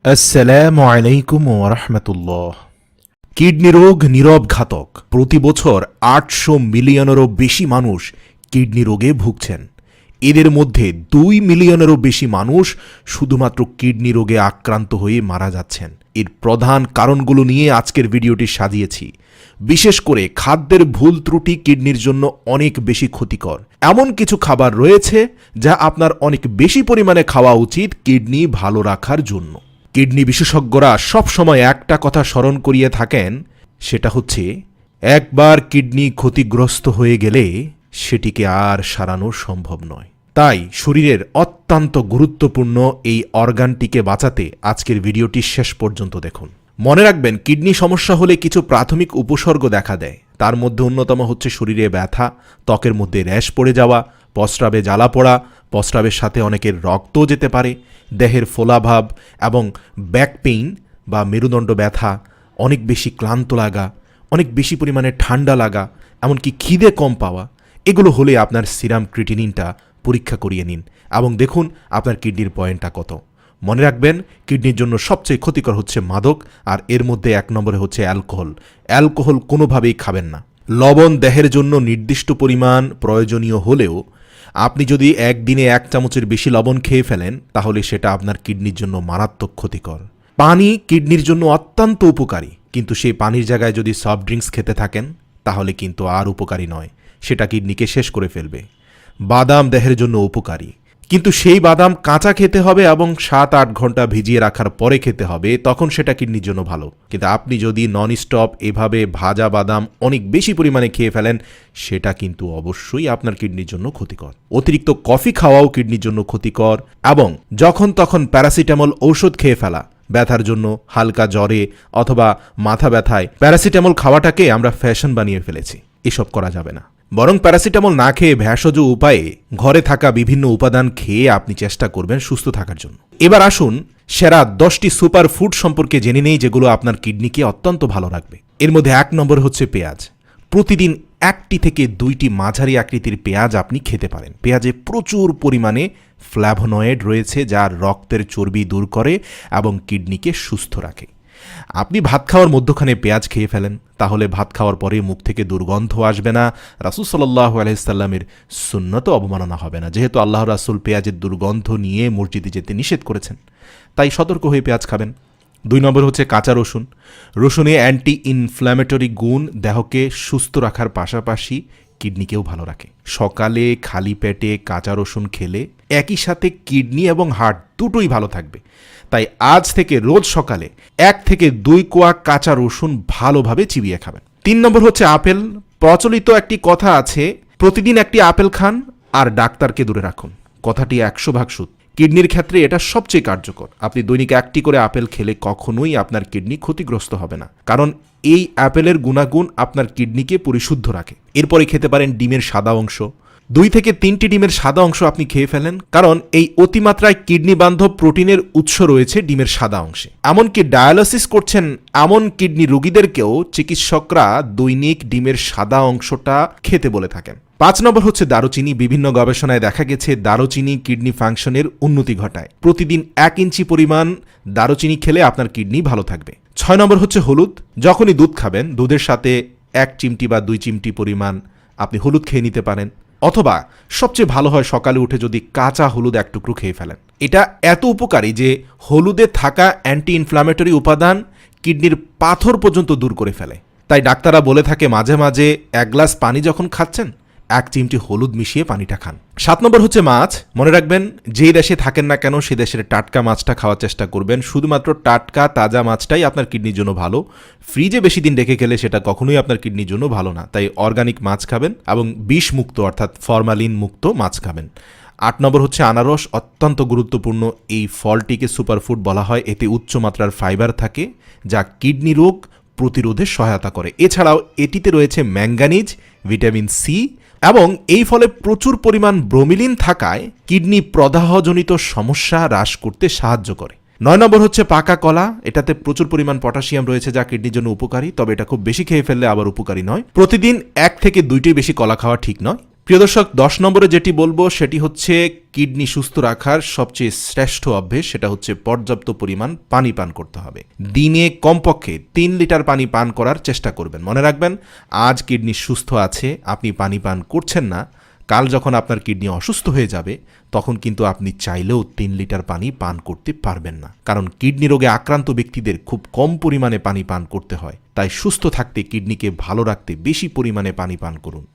আসসালামু আলাইকুম ওয়া রাহমাতুল্লাহ। কিডনি রোগ নীরব ঘাতক। প্রতি বছর ৮০০ মিলিয়নেরও বেশি মানুষ কিডনি রোগে ভুগছেন। এদের মধ্যে ২ মিলিয়নেরও বেশি মানুষ শুধুমাত্র কিডনি রোগে আক্রান্ত হয়ে মারা যাচ্ছেন। এর প্রধান কারণগুলো নিয়ে আজকের ভিডিওটি সাজিয়েছি। বিশেষ করে খাদ্যের ভুল ত্রুটি কিডনির জন্য অনেক বেশি ক্ষতিকর। এমন কিছু খাবার রয়েছে যা আপনার অনেক বেশি পরিমাণে খাওয়া উচিত কিডনি ভালো রাখার জন্য। কিডনি বিশেষজ্ঞরা সবসময় একটা কথা স্মরণ করিয়ে থাকেন, সেটা হচ্ছে একবার কিডনি ক্ষতিগ্রস্ত হয়ে গেলে সেটিকে আর সারানো সম্ভব নয়। তাই শরীরের অত্যন্ত গুরুত্বপূর্ণ এই অর্গানটিকে বাঁচাতে আজকের ভিডিওটি শেষ পর্যন্ত দেখুন। মনে রাখবেন, কিডনি সমস্যা হলে কিছু প্রাথমিক উপসর্গ দেখা দেয়। তার মধ্যে অন্যতম হচ্ছে শরীরে ব্যথা, ত্বকের মধ্যে র্যাশ পড়ে যাওয়া, প্রস্রাবে জ্বালা পড়া, প্রস্রাবের সাথে অনেকের রক্তও যেতে পারে, দেহের ফোলাভাব এবং ব্যাক পেইন বা মেরুদণ্ড ব্যথা, অনেক বেশি ক্লান্ত লাগা, অনেক বেশি পরিমাণে ঠান্ডা লাগা, এমনকি খিদে কম পাওয়া। এগুলো হলে আপনার সিরাম ক্রিটিনিনটা পরীক্ষা করিয়ে নিন এবং দেখুন আপনার কিডনির পয়েন্টটা কত। মনে রাখবেন, কিডনির জন্য সবচেয়ে ক্ষতিকর হচ্ছে মাদক, আর এর মধ্যে ১ নম্বরে হচ্ছে অ্যালকোহল। অ্যালকোহল কোনোভাবেই খাবেন না। লবণ দেহের জন্য নির্দিষ্ট পরিমাণ প্রয়োজনীয় হলেও আপনি যদি একদিনে ১ চামচের বেশি লবণ খেয়ে ফেলেন তাহলে সেটা আপনার কিডনির জন্য মারাত্মক ক্ষতিকর। পানি কিডনির জন্য অত্যন্ত উপকারী, কিন্তু সেই পানির জায়গায় যদি সফট ড্রিঙ্কস খেতে থাকেন তাহলে কিন্তু আর উপকারী নয়, সেটা কিডনিকে শেষ করে ফেলবে। বাদাম দেহের জন্য উপকারী, কিন্তু সেই বাদাম কাঁচা খেতে হবে এবং ৭-৮ ঘন্টা ভিজিয়ে রাখার পরে খেতে হবে, তখন সেটা কিডনির জন্য ভালো। কিন্তু আপনি যদি নন স্টপ এভাবে ভাজা বাদাম অনেক বেশি পরিমাণে খেয়ে ফেলেন, সেটা কিন্তু অবশ্যই আপনার কিডনির জন্য ক্ষতিকর। অতিরিক্ত কফি খাওয়াও কিডনির জন্য ক্ষতিকর, এবং যখন তখন প্যারাসিটামল ঔষধ খেয়ে ফেলা, ব্যথার জন্য, হালকা জ্বরে অথবা মাথা ব্যথায় প্যারাসিটামল খাওয়াটাকে আমরা ফ্যাশন বানিয়ে ফেলেছি। এসব করা যাবে না। বরং প্যারাসিটামল না খেয়ে ভেষজ উপায়ে ঘরে থাকা বিভিন্ন উপাদান খেয়ে আপনি চেষ্টা করবেন সুস্থ থাকার জন্য। এবার আসুন সেরা 10টি সুপার ফুড সম্পর্কে জেনে নেই যেগুলো আপনার কিডনিকে অত্যন্ত ভালো রাখবে। এর মধ্যে ১ নম্বর হচ্ছে পেঁয়াজ। প্রতিদিন ১টি থেকে ২টি মাঝারি আকৃতির পেঁয়াজ আপনি খেতে পারেন। পেঁয়াজে প্রচুর পরিমাণে ফ্ল্যাভোনয়েড রয়েছে যা রক্তের চর্বি দূর করে এবং কিডনিকে সুস্থ রাখে। আপনি ভাত খাওয়ার মধ্যখানে পেঁয়াজ খেয়ে ফেলেন, তাহলে ভাত খাওয়ার পরে মুখ থেকে দুর্গন্ধ আসবে না, রাসূল সাল্লাল্লাহু আলাইহি সাল্লামের সুন্নত অবমাননা হবে না। যেহেতু আল্লাহ রাসূল পেঁয়াজের দুর্গন্ধ নিয়ে মসজিদে যেতে নিষেধ করেছেন, তাই সতর্ক হয়ে পেঁয়াজ খাবেন। ২ নম্বর হচ্ছে কাঁচা রসুন। রসুনে অ্যান্টি ইনফ্ল্যামেটরি গুণ দেহকে সুস্থ রাখার পাশাপাশি কিডনিকেও ভালো রাখে। সকালে খালি পেটে কাঁচা রসুন খেলে একই সাথে কিডনি এবং হার্ট দুটোই ভালো থাকবে। তাই আজ থেকে রোজ সকালে ১ থেকে ২ কোয়া কাঁচা রসুন ভালোভাবে চিবিয়ে খাবেন। ৩ নম্বর হচ্ছে আপেল। প্রচলিত একটি কথা আছে, প্রতিদিন একটি আপেল খান আর ডাক্তারকে দূরে রাখুন। কথাটি ১০০% সত্য। কিডনির ক্ষেত্রে এটা সবচেয়ে কার্যকর। আপনি দৈনিক ১টি করে আপেল খেলে কখনোই আপনার কিডনি ক্ষতিগ্রস্ত হবে না, কারণ এই আপেলের গুণাগুণ আপনার কিডনিকে পরিশুদ্ধ রাখে। এরপরে খেতে পারেন ডিমের সাদা অংশ। ২ থেকে ৩টি ডিমের সাদা অংশ আপনি খেয়ে ফেলেন, কারণ এই অতিমাত্রায় কিডনি বান্ধব প্রোটিনের উৎস রয়েছে ডিমের সাদা অংশে। এমনকি ডায়ালিসিস করছেন এমন কিডনি রোগীদেরকেও চিকিৎসকরা দৈনিক ডিমের সাদা অংশটা খেতে বলে থাকেন। ৫ নম্বর হচ্ছে দারুচিনি। বিভিন্ন গবেষণায় দেখা গেছে দারুচিনি কিডনি ফাংশনের উন্নতি ঘটায়। প্রতিদিন ১ ইঞ্চি পরিমাণ দারুচিনি খেলে আপনার কিডনি ভালো থাকবে। ৬ নম্বর হচ্ছে হলুদ। যখনই দুধ খাবেন, দুধের সাথে ১ চিমটি বা ২ চিমটি পরিমাণ আপনি হলুদ খেয়ে নিতে পারেন, অথবা সবচেয়ে ভালো হয় সকালে উঠে যদি কাঁচা হলুদ ১ টুকরো খেয়ে ফেলেন। এটা এত উপকারী যে হলুদে থাকা অ্যান্টি ইনফ্ল্যামেটরি উপাদান কিডনির পাথর পর্যন্ত দূর করে ফেলে। তাই ডাক্তাররা বলে থাকে মাঝে মাঝে ১ গ্লাস পানি যখন খাচ্ছেন ১ চিমটি হলুদ মিশিয়ে পানিটা খান। ৭ নম্বর হচ্ছে মাছ। মনে রাখবেন, যেই দেশে থাকেন না কেন সে দেশের টাটকা মাছটা খাওয়ার চেষ্টা করবেন। শুধুমাত্র টাটকা তাজা মাছটাই আপনার কিডনির জন্য ভালো। ফ্রিজে বেশি দিন রেখে খেলে সেটা কখনোই আপনার কিডনির জন্য ভালো না। তাই অর্গানিক মাছ খাবেন এবং বিষ মুক্ত অর্থাৎ ফরমালিন মুক্ত মাছ খাবেন। ৮ নম্বর হচ্ছে আনারস। অত্যন্ত গুরুত্বপূর্ণ এই ফলটিকে সুপারফুড বলা হয়। এতে উচ্চমাত্রার ফাইবার থাকে যা কিডনি রোগ প্রতিরোধে সহায়তা করে। এছাড়াও এটিতে রয়েছে ম্যাঙ্গানিজ, ভিটামিন সি, এবং এই ফলে প্রচুর পরিমাণ ব্রোমিলিন থাকায় কিডনি প্রদাহজনিত সমস্যা হ্রাস করতে সাহায্য করে। ৯ নম্বর হচ্ছে পাকা কলা। এটাতে প্রচুর পরিমাণ পটাশিয়াম রয়েছে যা কিডনির জন্য উপকারী, তবে এটা খুব বেশি খেয়ে ফেললে আবার উপকারী নয়। প্রতিদিন ১ থেকে ২টির বেশি কলা খাওয়া ঠিক নয়। প্রিয় দর্শক, 10 নম্বরে যেটি বলবো সেটি হচ্ছে কিডনি সুস্থ রাখার সবচেয়ে শ্রেষ্ঠ অভ্যেস, সেটা হচ্ছে পর্যাপ্ত পরিমাণ পানি পান করতে হবে। দিনে কমপক্ষে 3 লিটার পানি পান করার চেষ্টা করবেন। মনে রাখবেন, আজ কিডনি সুস্থ আছে, আপনি পানি পান করছেন না, কাল যখন আপনার কিডনি অসুস্থ হয়ে যাবে তখন কিন্তু আপনি চাইলেও 3 লিটার পানি পান করতে পারবেন না। কারণ কিডনি রোগে আক্রান্ত ব্যক্তিদের খুব কম পরিমাণে পানি পান করতে হয়। তাই সুস্থ থাকতে, কিডনিকে ভালো রাখতে বেশি পরিমাণে পানি পান করুন।